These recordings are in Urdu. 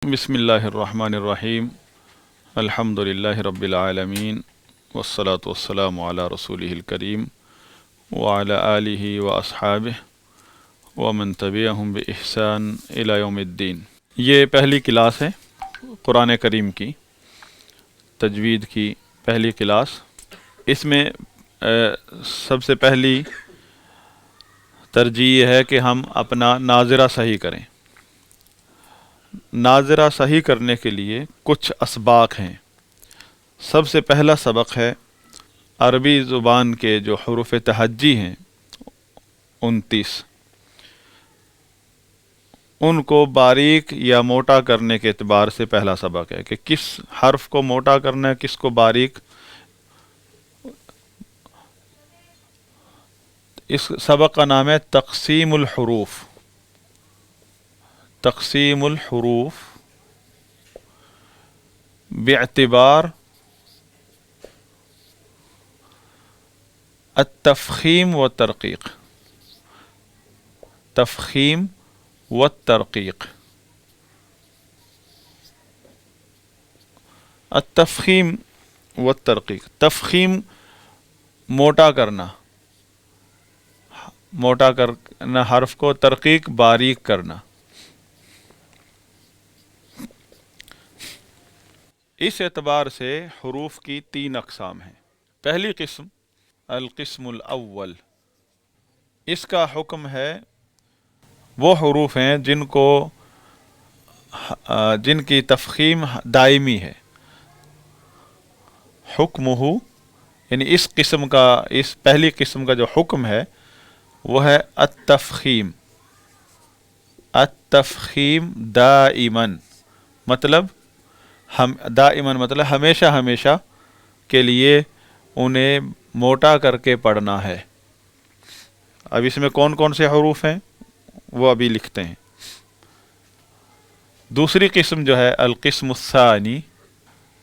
بسم اللہ الرحمن الرحیم الحمد للہ رب العالمین والصلاة والسلام علی رسولہ الکریم وعلی آلہ واصحابہ ومن تبعہم بإحسان الی یوم الدین۔ یہ پہلی کلاس ہے قرآن کریم کی، تجوید کی پہلی کلاس۔ اس میں سب سے پہلی ترجیح یہ ہے کہ ہم اپنا ناظرہ صحیح کریں۔ ناظرہ صحیح کرنے کے لیے کچھ اسباق ہیں۔ سب سے پہلا سبق ہے عربی زبان کے جو حروف تہجی ہیں 29، ان کو باریک یا موٹا کرنے کے اعتبار سے پہلا سبق ہے کہ کس حرف کو موٹا کرنا ہے، کس کو باریک۔ اس سبق کا نام ہے تقسیم الحروف۔ تقسیم الحروف باعتبار التفخیم و ترقیق۔ تفخیم و ترقیق۔ التفخیم و ترقیق، تفخیم موٹا کرنا، موٹا کرنا حرف کو، ترقیق باریک کرنا۔ اس اعتبار سے حروف کی 3 اقسام ہیں۔ پہلی قسم القسم الاول، اس کا حکم ہے وہ حروف ہیں جن کی تفخیم دائمی ہے۔ حکمہ، یعنی اس پہلی قسم کا جو حکم ہے وہ ہے التفخیم۔ التفخیم دائماً، مطلب دائماً مطلب ہمیشہ ہمیشہ کے لیے انہیں موٹا کر کے پڑھنا ہے۔ اب اس میں کون کون سے حروف ہیں وہ ابھی لکھتے ہیں۔ دوسری قسم جو ہے القسم الثانی،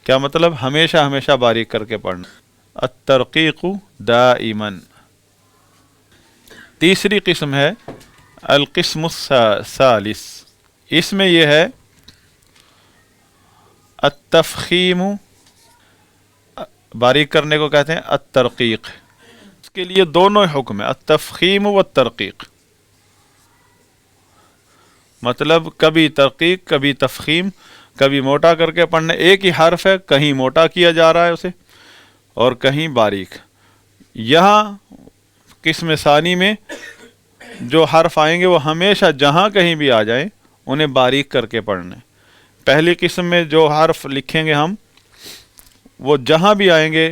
کیا مطلب؟ ہمیشہ ہمیشہ باریک کر کے پڑھنا، الترقیق دائماً۔ تیسری قسم ہے القسم الثالث، اس میں یہ ہے التفخیم، باریک کرنے کو کہتے ہیں الترقیق۔ اس کے لیے دونوں حکم ہیں، التفخیم والترقیق، مطلب کبھی ترقیق کبھی تفخیم، کبھی موٹا کر کے پڑھنا۔ ایک ہی حرف ہے، کہیں موٹا کیا جا رہا ہے اسے اور کہیں باریک۔ یہاں قسم ثانی میں جو حرف آئیں گے وہ ہمیشہ جہاں کہیں بھی آ جائیں انہیں باریک کر کے پڑھنا ہے۔ پہلی قسم میں جو حرف لکھیں گے ہم، وہ جہاں بھی آئیں گے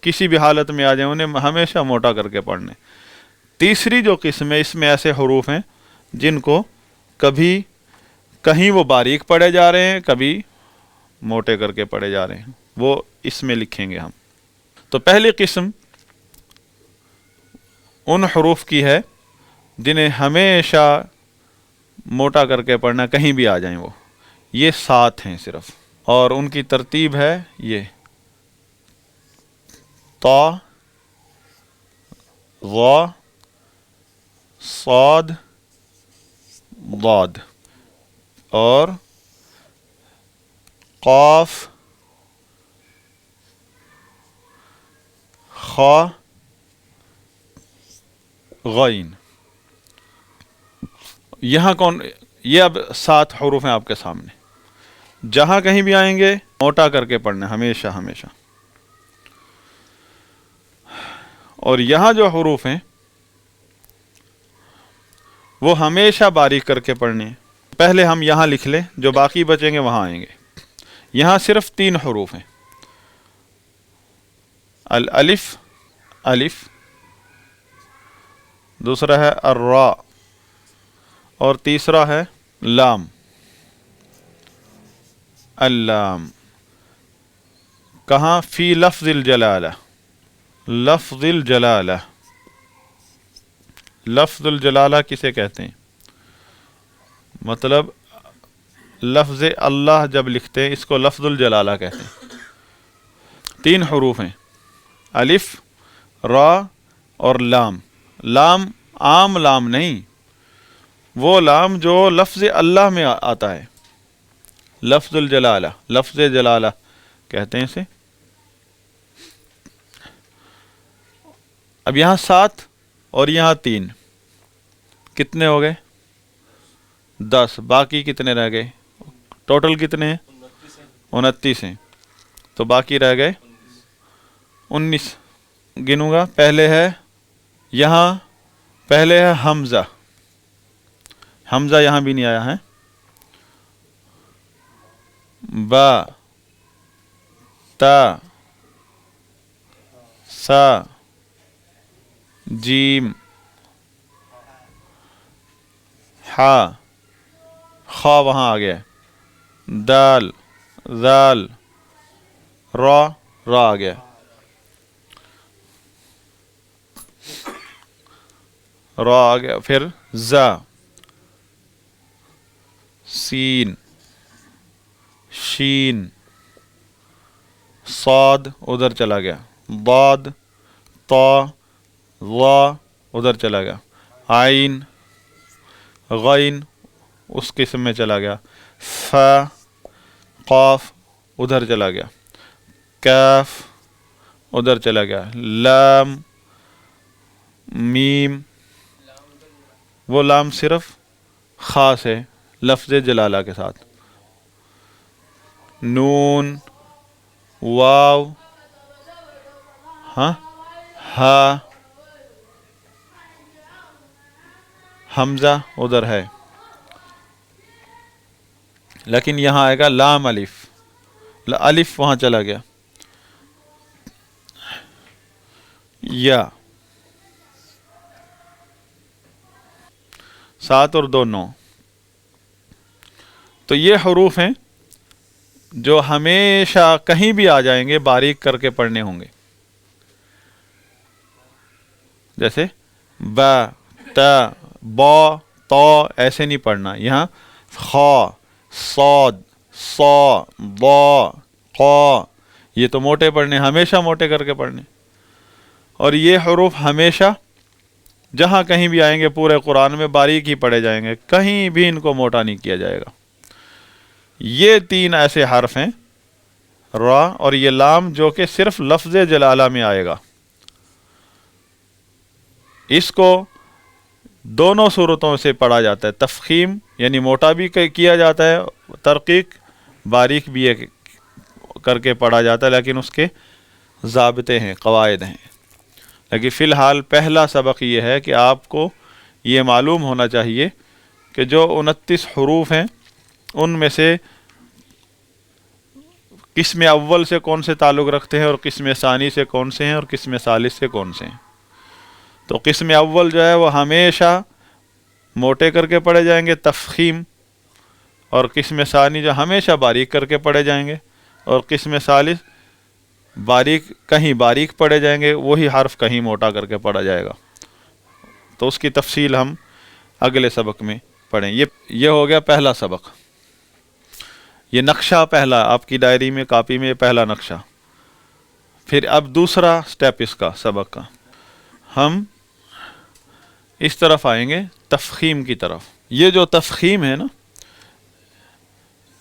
کسی بھی حالت میں آ جائیں انہیں ہمیشہ موٹا کر کے پڑھنے۔ تیسری جو قسم ہے، اس میں ایسے حروف ہیں جن کو کبھی کہیں وہ باریک پڑھے جا رہے ہیں، کبھی موٹے کر کے پڑھے جا رہے ہیں، وہ اس میں لکھیں گے ہم۔ تو پہلی قسم ان حروف کی ہے جنہیں ہمیشہ موٹا کر کے پڑھنا، کہیں بھی آ جائیں وہ۔ یہ 7 ہیں صرف، اور ان کی ترتیب ہے یہ: طا، ظا، صاد، ضاد، اور قاف، خا، غین۔ یہ اب 7 حروف ہیں آپ کے سامنے، جہاں کہیں بھی آئیں گے موٹا کر کے پڑھنا ہمیشہ ہمیشہ۔ اور یہاں جو حروف ہیں وہ ہمیشہ باریک کر کے پڑھنے ہیں۔ پہلے ہم یہاں لکھ لیں، جو باقی بچیں گے وہاں آئیں گے۔ یہاں صرف 3 حروف ہیں، الالف، الف، دوسرا ہے الراء، اور تیسرا ہے لام، اللام۔ کہاں؟ فی لفظ الجلالہ، لفظ الجلالہ۔ لفظ الجلالہ کسے کہتے ہیں؟ مطلب لفظ اللہ جب لکھتے ہیں اس کو لفظ الجلالہ کہتے ہیں۔ 3 حروف ہیں، الف، را اور لام۔ لام عام لام نہیں، وہ لام جو لفظ اللہ میں آتا ہے، لفظ الجلالہ، لفظ جلالہ کہتے ہیں اسے۔ اب یہاں 7 اور یہاں 3 کتنے ہو گئے؟ 10، باقی کتنے رہ گئے؟ ٹوٹل کتنے ہیں؟ 29 ہیں، تو باقی رہ گئے 19۔ گنوں گا، پہلے ہے یہاں، پہلے ہے حمزہ، حمزہ یہاں بھی نہیں آیا ہے، با، تا، سا، جیم، ہا، خا وہاں آ گیا، دال، ذال، را، را آ گیا، را آ گیا، پھر زا، سین، شین، صاد ادھر چلا گیا، ضاد، طا، ظا ادھر چلا گیا، عین، غین اس قسم میں چلا گیا، فا، قاف ادھر چلا گیا، کاف ادھر چلا گیا، لام، میم، وہ لام صرف خاص ہے لفظ جلالہ کے ساتھ، نون، واو، ہاں، ہا، حمزہ ادھر ہے، لیکن یہاں آئے گا لام الف، الف وہاں چلا گیا، یا، 7 اور 2 9۔ تو یہ حروف ہیں جو ہمیشہ کہیں بھی آ جائیں گے باریک کر کے پڑھنے ہوں گے، جیسے با، تا، با، تو ایسے نہیں پڑھنا، یہاں خا، صاد، صا، ضا، قا، یہ تو موٹے پڑھنے، ہمیشہ موٹے کر کے پڑھنے، اور یہ حروف ہمیشہ جہاں کہیں بھی آئیں گے پورے قرآن میں باریک ہی پڑھے جائیں گے، کہیں بھی ان کو موٹا نہیں کیا جائے گا۔ یہ 3 ایسے حرف ہیں، را اور یہ لام، جو کہ صرف لفظ جلالہ میں آئے گا، اس کو دونوں صورتوں سے پڑھا جاتا ہے، تفخیم یعنی موٹا بھی کیا جاتا ہے، ترقیق باریک بھی کر کے پڑھا جاتا ہے، لیکن اس کے ضابطے ہیں، قواعد ہیں۔ لیکن فی الحال پہلا سبق یہ ہے کہ آپ کو یہ معلوم ہونا چاہیے کہ جو 29 حروف ہیں ان میں سے قسم اول سے کون سے تعلق رکھتے ہیں اور قسم ثانی سے کون سے ہیں اور قسم ثالث سے کون سے ہیں۔ تو قسم اول جو ہے وہ ہمیشہ موٹے کر کے پڑھے جائیں گے، تفخیم، اور قسم ثانی جو ہمیشہ باریک کر کے پڑھے جائیں گے، اور قسم ثالث باریک، کہیں باریک پڑھے جائیں گے، وہی حرف کہیں موٹا کر کے پڑھا جائے گا۔ تو اس کی تفصیل ہم اگلے سبق میں پڑھیں۔ یہ ہو گیا پہلا سبق، یہ نقشہ پہلا آپ کی ڈائری میں، کاپی میں، یہ پہلا نقشہ۔ پھر اب دوسرا سٹیپ اس کا سبق کا، ہم اس طرف آئیں گے، تفخیم کی طرف۔ یہ جو تفخیم ہے نا،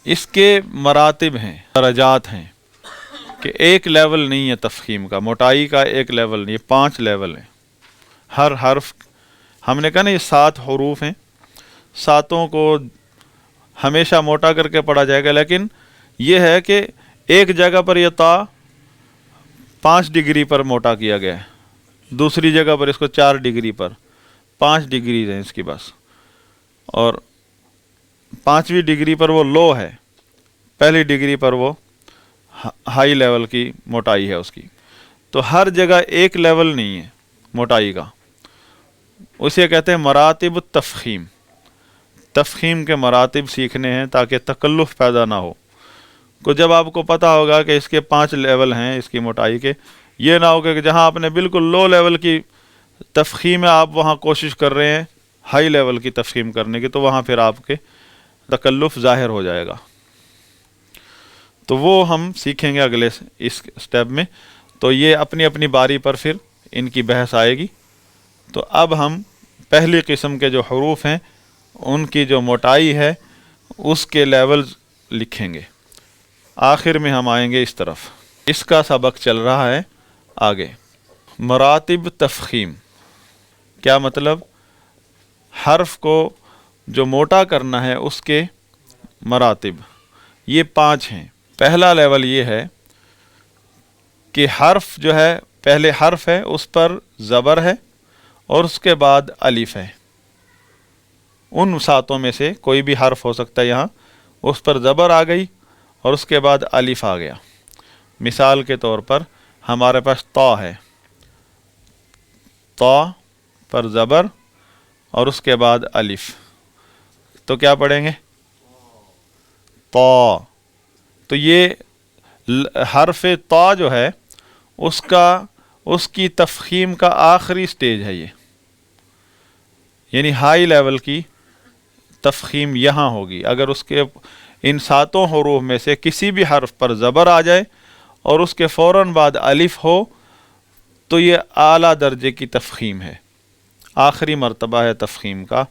اس کے مراتب ہیں، درجات ہیں، کہ ایک لیول نہیں ہے تفخیم کا، موٹائی کا ایک لیول نہیں، یہ 5 لیول ہیں۔ ہر حرف، ہم نے کہا نا یہ 7 حروف ہیں، 7 کو ہمیشہ موٹا کر کے پڑھا جائے گا، لیکن یہ ہے کہ ایک جگہ پر یہ تا 5 ڈگری پر موٹا کیا گیا ہے، دوسری جگہ پر اس کو 4 ڈگری پر، 5 ڈگری ہیں اس کی بس، اور 5ویں ڈگری پر وہ لو ہے، پہلی ڈگری پر وہ ہائی لیول کی موٹائی ہے اس کی۔ تو ہر جگہ ایک لیول نہیں ہے موٹائی کا، اسے کہتے ہیں مراتب التفخیم۔ تفخیم کے مراتب سیکھنے ہیں تاکہ تکلف پیدا نہ ہو، کو جب آپ کو پتہ ہوگا کہ اس کے 5 لیول ہیں اس کی موٹائی کے، یہ نہ ہو کہ جہاں آپ نے بالکل لو لیول کی تفخیم ہے آپ وہاں کوشش کر رہے ہیں ہائی لیول کی تفخیم کرنے کی، تو وہاں پھر آپ کے تکلف ظاہر ہو جائے گا۔ تو وہ ہم سیکھیں گے اگلے اس سٹیپ میں، تو یہ اپنی اپنی باری پر پھر ان کی بحث آئے گی۔ تو اب ہم پہلی قسم کے جو حروف ہیں ان کی جو موٹائی ہے اس کے لیولز لکھیں گے. آخر میں ہم آئیں گے اس طرف. اس کا سبق چل رہا ہے آگے. مراتب تفخیم کیا مطلب؟ حرف کو جو موٹا کرنا ہے اس کے مراتب یہ 5 ہیں. پہلا لیول یہ ہے کہ حرف جو ہے، پہلے حرف ہے اس پر زبر ہے اور اس کے بعد الف ہے. ان 7 میں سے کوئی بھی حرف ہو سکتا ہے، یہاں اس پر زبر آ گئی اور اس کے بعد الف آ گیا. مثال کے طور پر ہمارے پاس طا ہے، طا پر زبر اور اس کے بعد الف، تو کیا پڑھیں گے؟ طا. تو یہ حرف طا جو ہے اس کی تفخیم کا آخری سٹیج ہے یہ، یعنی ہائی لیول کی تفخیم یہاں ہوگی. اگر اس کے ان 7 حروف میں سے کسی بھی حرف پر زبر آ جائے اور اس کے فوراً بعد الف ہو تو یہ اعلیٰ درجے کی تفخیم ہے، آخری مرتبہ ہے تفخیم کا.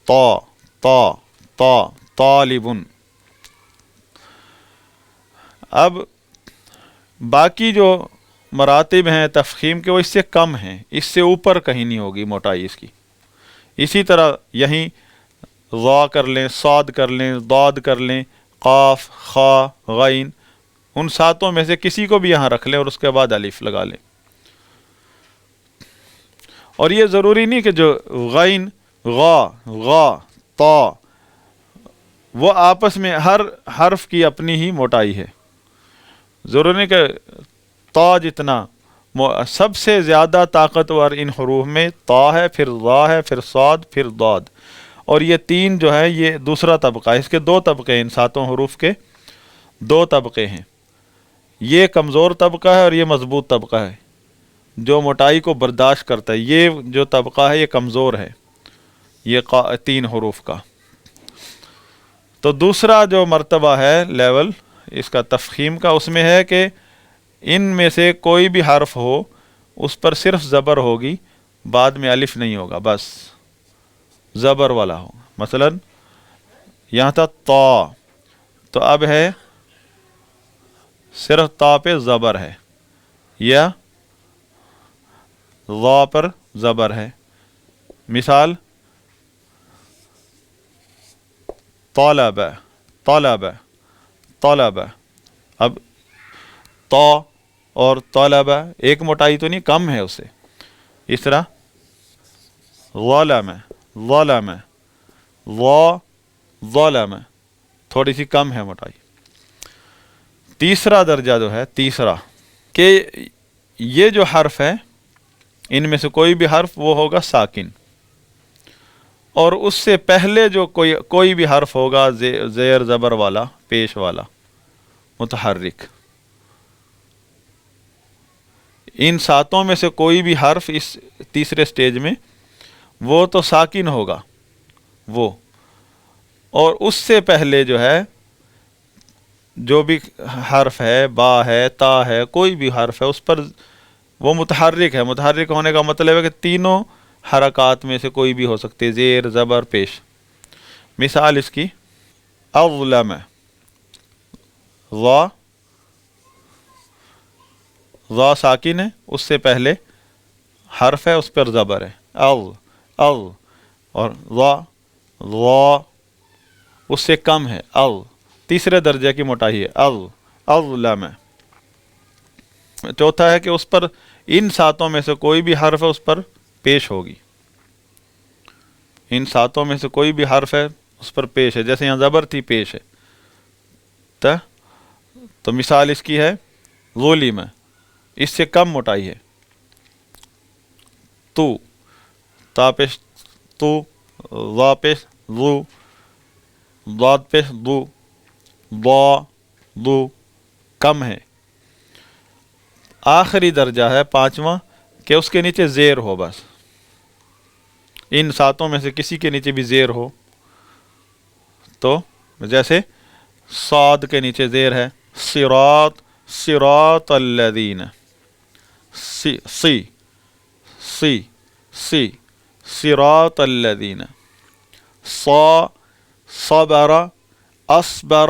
طا طا طا طالبن. اب باقی جو مراتب ہیں تفخیم کے وہ اس سے کم ہیں، اس سے اوپر کہیں نہیں ہوگی موٹائی اس کی. اسی طرح یہیں ضا کر لیں، صاد کر لیں، ضاد کر لیں، قاف، خا، غین، ان 7 میں سے کسی کو بھی یہاں رکھ لیں اور اس کے بعد الف لگا لیں. اور یہ ضروری نہیں کہ جو غین، غا، غا، طا، وہ آپس میں ہر حرف کی اپنی ہی موٹائی ہے. ضروری نہیں کہ طا جتنا، سب سے زیادہ طاقتور ان حروف میں طا ہے، پھر ضا ہے، پھر صاد، پھر ضاد. اور یہ 3 جو ہے یہ دوسرا طبقہ ہے. اس کے 2 طبقے ہیں، ان 7 حروف کے 2 طبقے ہیں. یہ کمزور طبقہ ہے اور یہ مضبوط طبقہ ہے جو موٹائی کو برداشت کرتا ہے. یہ جو طبقہ ہے یہ کمزور ہے، یہ 3 حروف کا. تو دوسرا جو مرتبہ ہے لیول اس کا تفخیم کا، اس میں ہے کہ ان میں سے کوئی بھی حرف ہو اس پر صرف زبر ہوگی، بعد میں الف نہیں ہوگا، بس زبر والا ہو. مثلا یہاں تھا طا، تو اب ہے صرف طا پہ زبر ہے، یا ضا پر زبر ہے. مثال طلب، طلب، طلب. اب طا اور طلب ایک موٹائی تو نہیں، کم ہے اس سے. اس طرح ظلم، ظلم، ظا، ظلم، تھوڑی سی کم ہے موٹائی. تیسرا درجہ جو ہے، تیسرا کہ یہ جو حرف ہے ان میں سے کوئی بھی حرف وہ ہوگا ساکن، اور اس سے پہلے جو کوئی بھی حرف ہوگا زیر زبر والا، پیش والا، متحرک. ان 7 میں سے کوئی بھی حرف اس تیسرے سٹیج میں وہ تو ساکن ہوگا وہ، اور اس سے پہلے جو ہے جو بھی حرف ہے، با ہے، تا ہے، کوئی بھی حرف ہے اس پر وہ متحرک ہے. متحرک ہونے کا مطلب ہے کہ تینوں حرکات میں سے کوئی بھی ہو سکتے، زیر، زبر، پیش. مثال اس کی اظلم، ضا، ضا ساکن ہے، اس سے پہلے حرف ہے اس پر زبر ہے، اور ضا، ضا اس سے کم ہے، تیسرے درجے کی موٹائی ہے، اظلم. چوتھا ہے کہ اس پر ان 7 میں سے کوئی بھی حرف ہے اس پر پیش ہوگی. ان 7 میں سے کوئی بھی حرف ہے اس پر پیش ہے، جیسے یہاں زبر تھی، پیش ہے. تو مثال اس کی ہے ظلم، اس سے کم موٹائی ہے. تو، تا پیش تو، ضا پیش ضو، ضاد پیش ضو، ضا، ضو، کم ہے. آخری درجہ ہے 5واں کہ اس کے نیچے زیر ہو، بس ان 7 میں سے کسی کے نیچے بھی زیر ہو. تو جیسے صاد کے نیچے زیر ہے، صراط، صراط الذین، سی، سی، صراط الذین. صا، صبر، اصبر،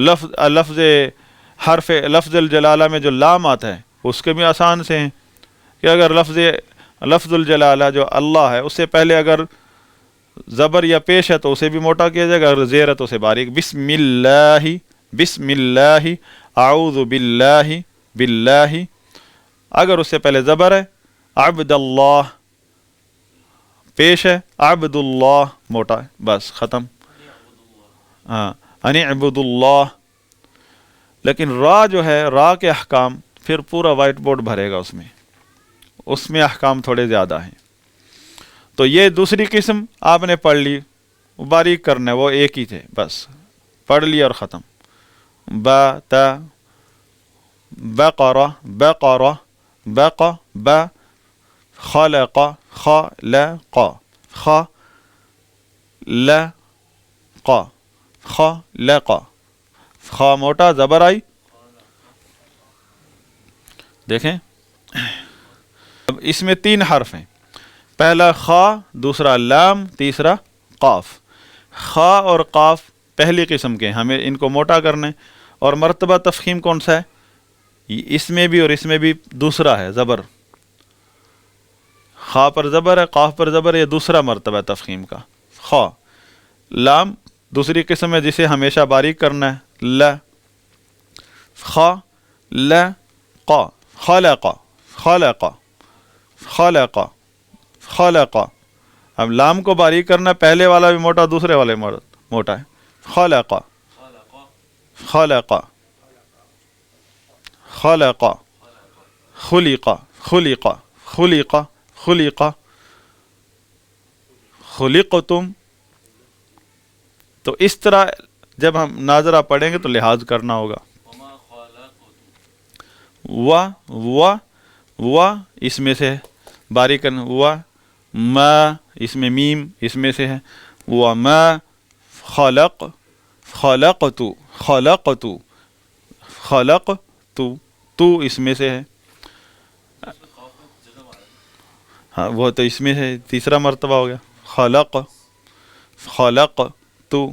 لفظ لفظ الجلالہ میں جو لام آتا ہے اس کے بھی آسان سے ہیں کہ اگر لفظ الجلالہ جو اللہ ہے اس سے پہلے اگر زبر یا پیش ہے تو اسے بھی موٹا کیا جائے گا، اگر زیر ہے تو اسے باریک. بسم اللہ اعوذ باللہ. اگر اس سے پہلے زبر ہے، عبد اللہ پیش ہے، عبد اللہ موٹا ہے، بس ختم. ہاں ان اعبد اللہ. لیکن را جو ہے، را کے احکام پھر پورا وائٹ بورڈ بھرے گا، اس میں احکام تھوڑے زیادہ ہیں. تو یہ دوسری قسم آپ نے پڑھ لی، باریک کرنا ہے، وہ ایک ہی تھے، بس پڑھ لی اور ختم. با تا بقرہ بقرہ بق با خلق خلق خلق خلق. خا موٹا، زبر آئی. دیکھیں اب اس میں 3 حرف ہیں، پہلا خا، دوسرا لام، تیسرا قاف. خا اور قاف پہلی قسم کے، ہمیں ان کو موٹا کرنا ہے. اور مرتبہ تفخیم کون سا ہے؟ اس میں بھی اور اس میں بھی دوسرا ہے، زبر. خا پر زبر ہے، قاف پر زبر ہے، یہ دوسرا مرتبہ تفخیم کا. خا. لام دوسری قسم ہے جسے ہمیشہ باریک کرنا ہے، ل. خا ل قا خلق خلق خلق خلق. اب لام کو باریک کرنا، پہلے والا بھی موٹا، دوسرے والے موٹا ہے. خلق خلق خلق خلق خلق خلق خلق خلقتم. تو اس طرح جب ہم ناظرہ پڑھیں گے تو لحاظ کرنا ہوگا. و اس میں سے باریک کرنا، و ما اس میں میم اس میں سے ہے، وما خلق خلقت خلقت خلقت تو اس میں سے ہے. ہاں وہ تو اس میں ہے، تیسرا مرتبہ ہو گیا. خلق خلق تو.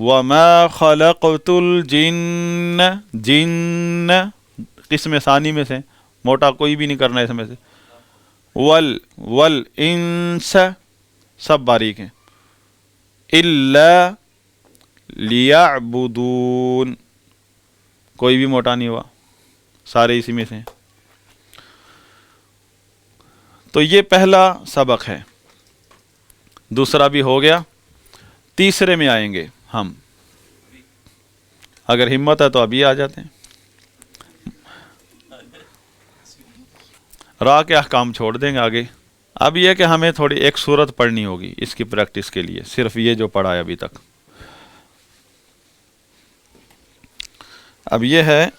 وما خلقت الجن، جن قسم ثانی میں سے، موٹا کوئی بھی نہیں کرنا اس میں سے. والانس سب باریک ہیں. الا لیعبدون کوئی بھی موٹا نہیں ہوا، سارے اسی میں سے ہیں. تو یہ پہلا سبق ہے، دوسرا بھی ہو گیا. تیسرے میں آئیں گے ہم، اگر ہمت ہے تو ابھی آ جاتے ہیں. را کے احکام چھوڑ دیں گے آگے. اب یہ کہ ہمیں تھوڑی ایک صورت پڑھنی ہوگی اس کی پریکٹس کے لیے، صرف یہ جو پڑھا ہے ابھی تک. اب یہ ہے،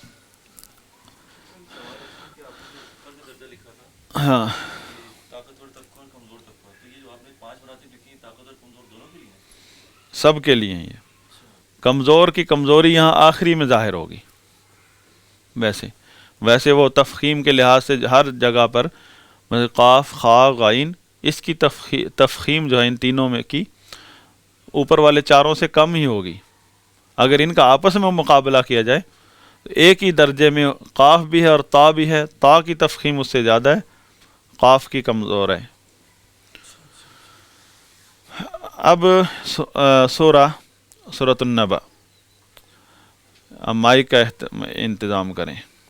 ہاں سب کے لیے یہ کمزور کی کمزوری یہاں آخری میں ظاہر ہوگی. ویسے وہ تفخیم کے لحاظ سے ہر جگہ پر قاف خا غین، اس کی تفخیم جو ہے ان تینوں میں کی اوپر والے چاروں سے کم ہی ہوگی. اگر ان کا آپس میں مقابلہ کیا جائے تو ایک ہی درجے میں قاف بھی ہے اور تا بھی ہے. تا کی تفخیم اس سے زیادہ ہے، قاف کی کمزور ہے. اب سورۃ النبأ، اب مائک کا انتظام کریں.